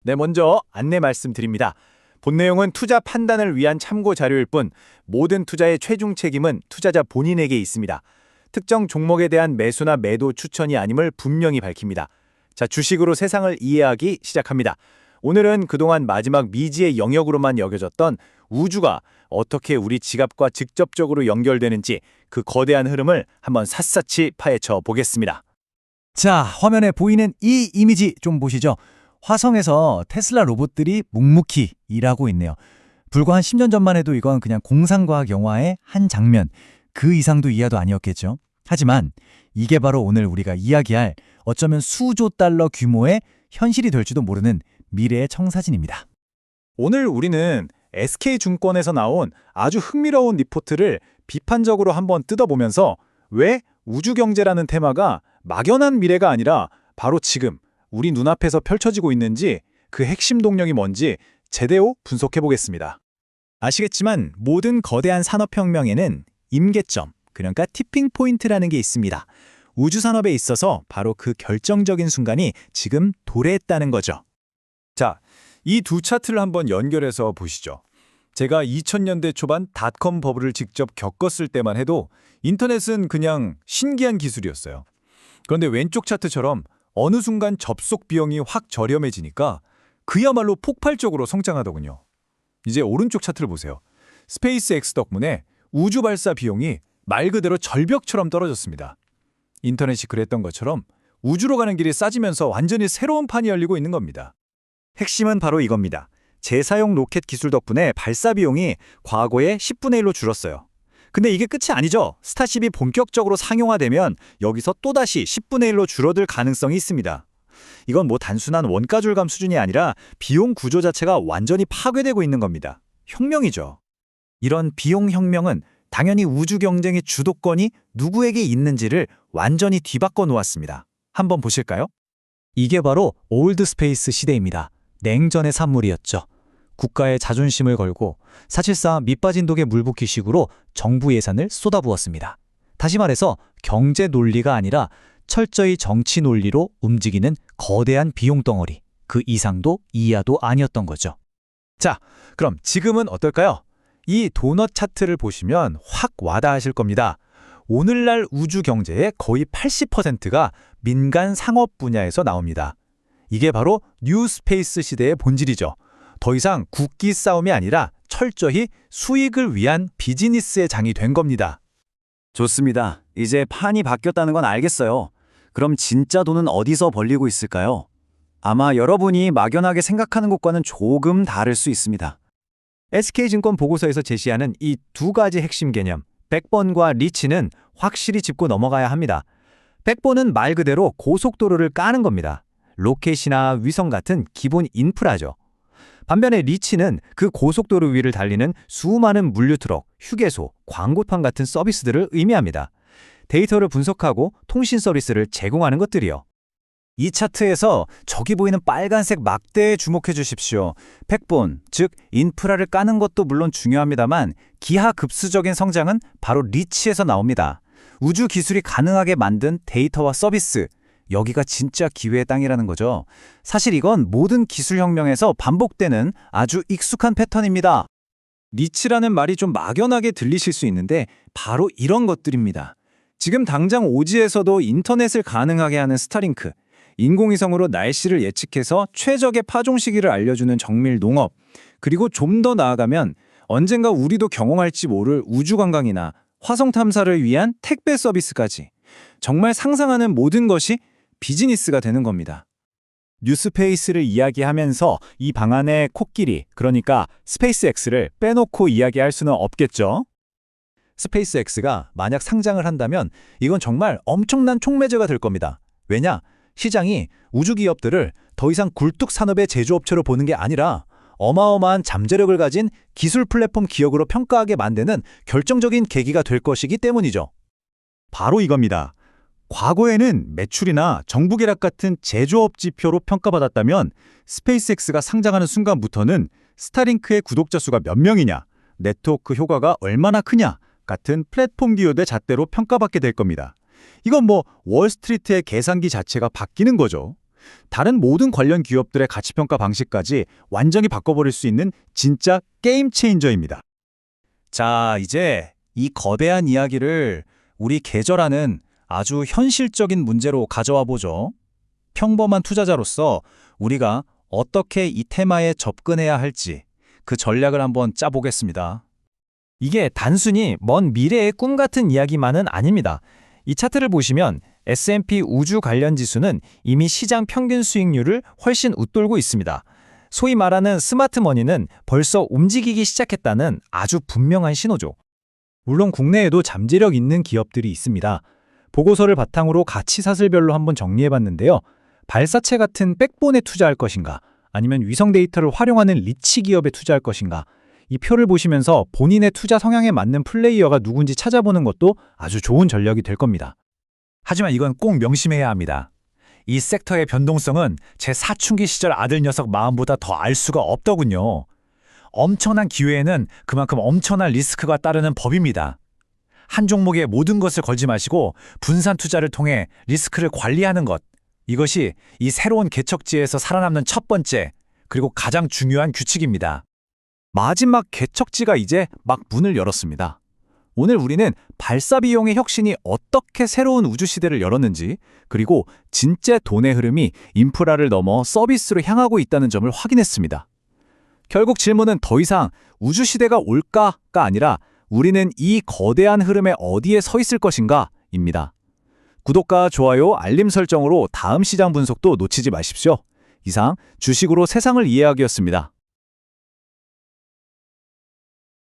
네, 먼저 안내 말씀드립니다. 본 내용은 투자 판단을 위한 참고 자료일 뿐 모든 투자의 최종 책임은 투자자 본인에게 있습니다. 특정 종목에 대한 매수나 매도 추천이 아님을 분명히 밝힙니다. 자, 주식으로 세상을 이해하기 시작합니다. 오늘은 그동안 마지막 미지의 영역으로만 여겨졌던 우주가 어떻게 우리 지갑과 직접적으로 연결되는지 그 거대한 흐름을 한번 샅샅이 파헤쳐 보겠습니다. 자, 화면에 보이는 이 이미지 좀 보시죠. 화성에서 테슬라 로봇들이 묵묵히 일하고 있네요. 불과 한 10년 전만 해도 이건 그냥 공상과학 영화의 한 장면, 그 이상도 이하도 아니었겠죠. 하지만 이게 바로 오늘 우리가 이야기할 어쩌면 수조 달러 규모의 현실이 될지도 모르는 미래의 청사진입니다. 오늘 우리는 SK증권에서 나온 아주 흥미로운 리포트를 비판적으로 한번 뜯어보면서 왜 우주경제라는 테마가 막연한 미래가 아니라 바로 지금 우리 눈앞에서 펼쳐지고 있는지 그 핵심 동력이 뭔지 제대로 분석해 보겠습니다. 아시겠지만 모든 거대한 산업혁명에는 임계점, 그러니까 티핑 포인트라는 게 있습니다. 우주산업에 있어서 바로 그 결정적인 순간이 지금 도래했다는 거죠. 자, 이 두 차트를 한번 연결해서 보시죠. 제가 2000년대 초반 닷컴 버블을 직접 겪었을 때만 해도 인터넷은 그냥 신기한 기술이었어요. 그런데 왼쪽 차트처럼 어느 순간 접속 비용이 확 저렴해지니까 그야말로 폭발적으로 성장하더군요. 이제 오른쪽 차트를 보세요. 스페이스X 덕분에 우주 발사 비용이 말 그대로 절벽처럼 떨어졌습니다. 인터넷이 그랬던 것처럼 우주로 가는 길이 싸지면서 완전히 새로운 판이 열리고 있는 겁니다. 핵심은 바로 이겁니다. 재사용 로켓 기술 덕분에 발사 비용이 과거의 10분의 1로 줄었어요. 근데 이게 끝이 아니죠. 스타쉽이 본격적으로 상용화되면 여기서 또다시 10분의 1로 줄어들 가능성이 있습니다. 이건 뭐 단순한 원가 절감 수준이 아니라 비용 구조 자체가 완전히 파괴되고 있는 겁니다. 혁명이죠. 이런 비용 혁명은 당연히 우주 경쟁의 주도권이 누구에게 있는지를 완전히 뒤바꿔 놓았습니다. 한번 보실까요? 이게 바로 올드 스페이스 시대입니다. 냉전의 산물이었죠. 국가의 자존심을 걸고 사실상 밑빠진 독에 물 붓기식으로 정부 예산을 쏟아부었습니다. 다시 말해서 경제 논리가 아니라 철저히 정치 논리로 움직이는 거대한 비용 덩어리, 그 이상도 이하도 아니었던 거죠. 자, 그럼 지금은 어떨까요? 이 도넛 차트를 보시면 확 와닿으실 겁니다. 오늘날 우주 경제의 거의 80%가 민간 상업 분야에서 나옵니다. 이게 바로 뉴 스페이스 시대의 본질이죠. 더 이상 국기 싸움이 아니라 철저히 수익을 위한 비즈니스의 장이 된 겁니다. 좋습니다. 이제 판이 바뀌었다는 건 알겠어요. 그럼 진짜 돈은 어디서 벌리고 있을까요? 아마 여러분이 막연하게 생각하는 것과는 조금 다를 수 있습니다. SK증권 보고서에서 제시하는 이 두 가지 핵심 개념, 백본과 리치는 확실히 짚고 넘어가야 합니다. 백본은 말 그대로 고속도로를 까는 겁니다. 로켓이나 위성 같은 기본 인프라죠. 반면에 리치는 그 고속도로 위를 달리는 수많은 물류트럭, 휴게소, 광고판 같은 서비스들을 의미합니다. 데이터를 분석하고 통신 서비스를 제공하는 것들이요. 이 차트에서 저기 보이는 빨간색 막대에 주목해 주십시오. 백본, 즉 인프라를 까는 것도 물론 중요합니다만 기하급수적인 성장은 바로 리치에서 나옵니다. 우주 기술이 가능하게 만든 데이터와 서비스, 여기가 진짜 기회의 땅이라는 거죠. 사실 이건 모든 기술혁명에서 반복되는 아주 익숙한 패턴입니다. 리치라는 말이 좀 막연하게 들리실 수 있는데 바로 이런 것들입니다. 지금 당장 오지에서도 인터넷을 가능하게 하는 스타링크, 인공위성으로 날씨를 예측해서 최적의 파종 시기를 알려주는 정밀 농업, 그리고 좀 더 나아가면 언젠가 우리도 경험할지 모를 우주관광이나 화성 탐사를 위한 택배 서비스까지 정말 상상하는 모든 것이 비즈니스가 되는 겁니다. 뉴스페이스를 이야기하면서 이 방안의 코끼리, 그러니까 스페이스X를 빼놓고 이야기할 수는 없겠죠. 스페이스X가 만약 상장을 한다면 이건 정말 엄청난 촉매제가 될 겁니다. 왜냐? 시장이 우주 기업들을 더 이상 굴뚝 산업의 제조업체로 보는 게 아니라 어마어마한 잠재력을 가진 기술 플랫폼 기업으로 평가하게 만드는 결정적인 계기가 될 것이기 때문이죠. 바로 이겁니다. 과거에는 매출이나 정부 계략 같은 제조업 지표로 평가받았다면 스페이스X가 상장하는 순간부터는 스타링크의 구독자 수가 몇 명이냐, 네트워크 효과가 얼마나 크냐 같은 플랫폼 기업의 잣대로 평가받게 될 겁니다. 이건 뭐 월스트리트의 계산기 자체가 바뀌는 거죠. 다른 모든 관련 기업들의 가치평가 방식까지 완전히 바꿔버릴 수 있는 진짜 게임 체인저입니다. 자, 이제 이 거대한 이야기를 우리 계절하는 아주 현실적인 문제로 가져와 보죠. 평범한 투자자로서 우리가 어떻게 이 테마에 접근해야 할지 그 전략을 한번 짜보겠습니다. 이게 단순히 먼 미래의 꿈 같은 이야기만은 아닙니다. 이 차트를 보시면 S&P 우주 관련 지수는 이미 시장 평균 수익률을 훨씬 웃돌고 있습니다. 소위 말하는 스마트 머니는 벌써 움직이기 시작했다는 아주 분명한 신호죠. 물론 국내에도 잠재력 있는 기업들이 있습니다. 보고서를 바탕으로 가치 사슬별로 한번 정리해봤는데요. 발사체 같은 백본에 투자할 것인가, 아니면 위성 데이터를 활용하는 리치 기업에 투자할 것인가, 이 표를 보시면서 본인의 투자 성향에 맞는 플레이어가 누군지 찾아보는 것도 아주 좋은 전략이 될 겁니다. 하지만 이건 꼭 명심해야 합니다. 이 섹터의 변동성은 제 사춘기 시절 아들 녀석 마음보다 더 알 수가 없더군요. 엄청난 기회에는 그만큼 엄청난 리스크가 따르는 법입니다. 한 종목에 모든 것을 걸지 마시고 분산 투자를 통해 리스크를 관리하는 것. 이것이 이 새로운 개척지에서 살아남는 첫 번째, 그리고 가장 중요한 규칙입니다. 마지막 개척지가 이제 막 문을 열었습니다. 오늘 우리는 발사 비용의 혁신이 어떻게 새로운 우주 시대를 열었는지, 그리고 진짜 돈의 흐름이 인프라를 넘어 서비스로 향하고 있다는 점을 확인했습니다. 결국 질문은 더 이상 우주 시대가 올까가 아니라 우리는 이 거대한 흐름에 어디에 서 있을 것인가입니다. 구독과 좋아요, 알림 설정으로 다음 시장 분석도 놓치지 마십시오. 이상 주식으로 세상을 이해하기였습니다.